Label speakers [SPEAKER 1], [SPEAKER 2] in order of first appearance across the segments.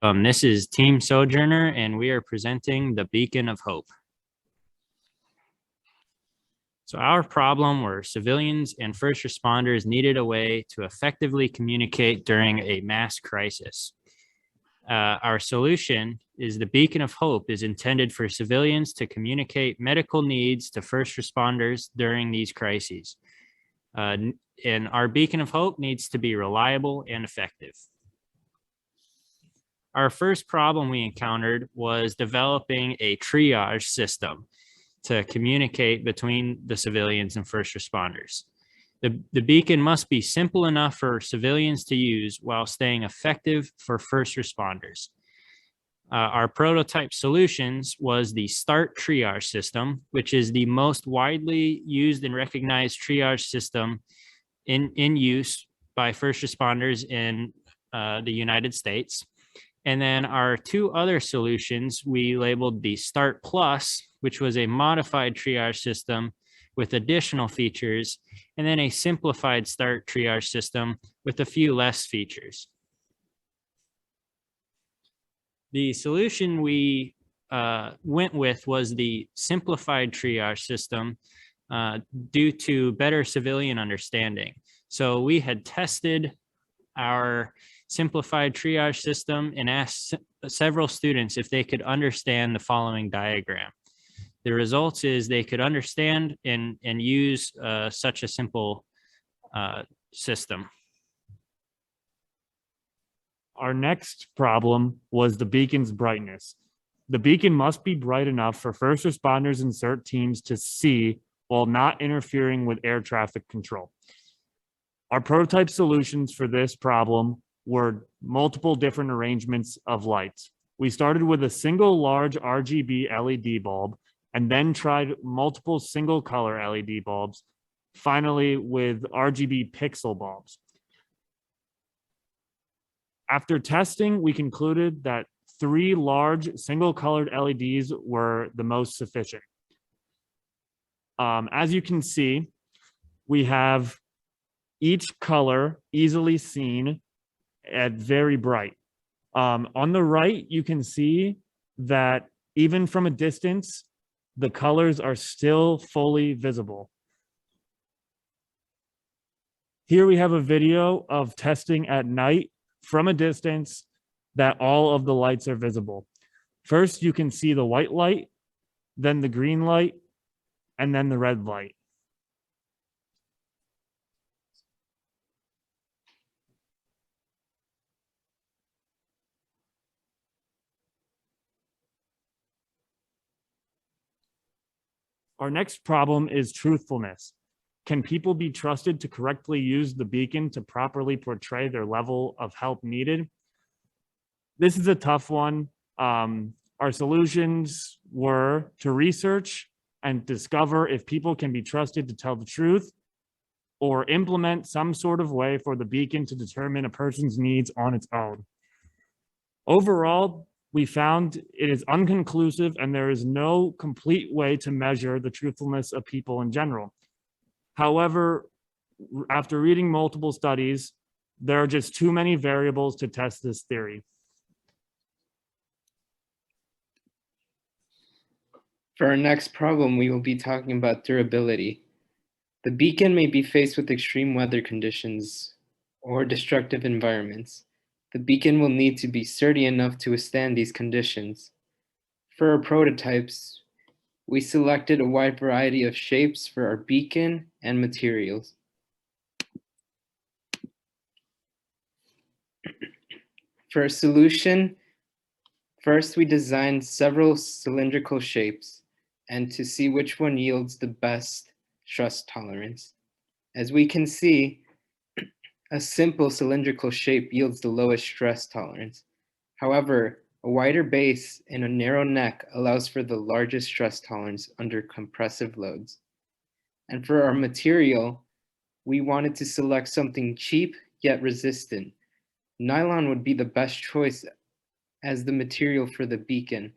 [SPEAKER 1] This is Team Sojourner, and we are presenting the Beacon of Hope. So our problem were civilians and first responders needed a way to effectively communicate during a mass crisis. Our solution is the Beacon of Hope is intended for civilians to communicate medical needs to first responders during these crises. And our Beacon of Hope needs to be reliable and effective. Our first problem we encountered was developing a triage system to communicate between the civilians and first responders. The beacon must be simple enough for civilians to use while staying effective for first responders. Our prototype solutions was the START triage system, which is the most widely used and recognized triage system in use by first responders in the United States. And then our two other solutions, we labeled the START Plus, which was a modified triage system with additional features, and then a simplified START triage system with a few less features. The solution we went with was the simplified triage system due to better civilian understanding. So we had tested our simplified triage system and asked several students if they could understand the following diagram. The results is they could understand and use such a simple system.
[SPEAKER 2] Our next problem was the beacon's brightness. The beacon must be bright enough for first responders and CERT teams to see while not interfering with air traffic control. Our prototype solutions for this problem were multiple different arrangements of lights. We started with a single large RGB LED bulb and then tried multiple single color LED bulbs, finally with RGB pixel bulbs. After testing, we concluded that 3 large single colored LEDs were the most sufficient. As you can see, we have each color easily seen and very bright. On the right, you can see that even from a distance, the colors are still fully visible. Here we have a video of testing at night from a distance that all of the lights are visible. First, you can see the white light, then the green light, and then the red light. Our next problem is truthfulness. Can people be trusted to correctly use the beacon to properly portray their level of help needed? This is a tough one. Our solutions were to research and discover if people can be trusted to tell the truth, or implement some sort of way for the beacon to determine a person's needs on its own. Overall, we found it is inconclusive and there is no complete way to measure the truthfulness of people in general. However, after reading multiple studies, there are just too many variables to test this theory.
[SPEAKER 3] For our next problem, we will be talking about durability. The beacon may be faced with extreme weather conditions or destructive environments. The beacon will need to be sturdy enough to withstand these conditions. For our prototypes, we selected a wide variety of shapes for our beacon and materials. For a solution, first we designed several cylindrical shapes and to see which one yields the best stress tolerance. As we can see, a simple cylindrical shape yields the lowest stress tolerance. However, a wider base and a narrow neck allows for the largest stress tolerance under compressive loads. And for our material, we wanted to select something cheap yet resistant. Nylon would be the best choice as the material for the beacon.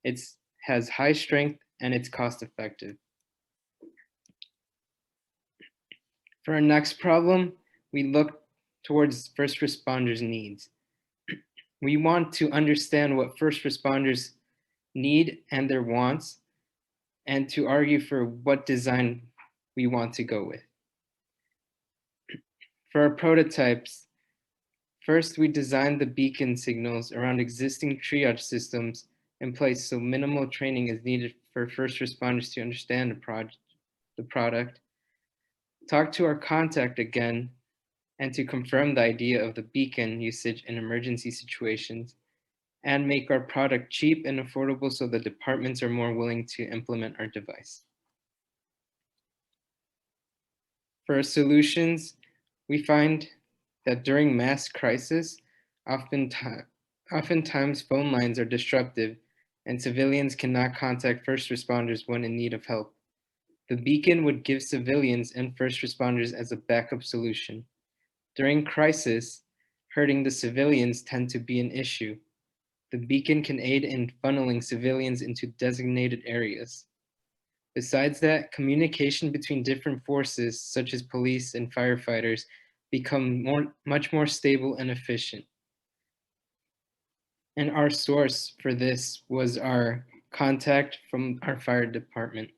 [SPEAKER 3] It has high strength and it's cost effective. For our next problem, we look towards first responders' needs. We want to understand what first responders need and their wants, and to argue for what design we want to go with. For our prototypes, first we designed the beacon signals around existing triage systems in place so minimal training is needed for first responders to understand the product. Talk to our contact again and to confirm the idea of the beacon usage in emergency situations, and make our product cheap and affordable so the departments are more willing to implement our device. For our solutions, we find that during mass crisis, oftentimes phone lines are disruptive and civilians cannot contact first responders when in need of help. The beacon would give civilians and first responders as a backup solution. During crisis, hurting the civilians tend to be an issue. The beacon can aid in funneling civilians into designated areas. Besides that, communication between different forces, such as police and firefighters, become much more stable and efficient. And our source for this was our contact from our fire department.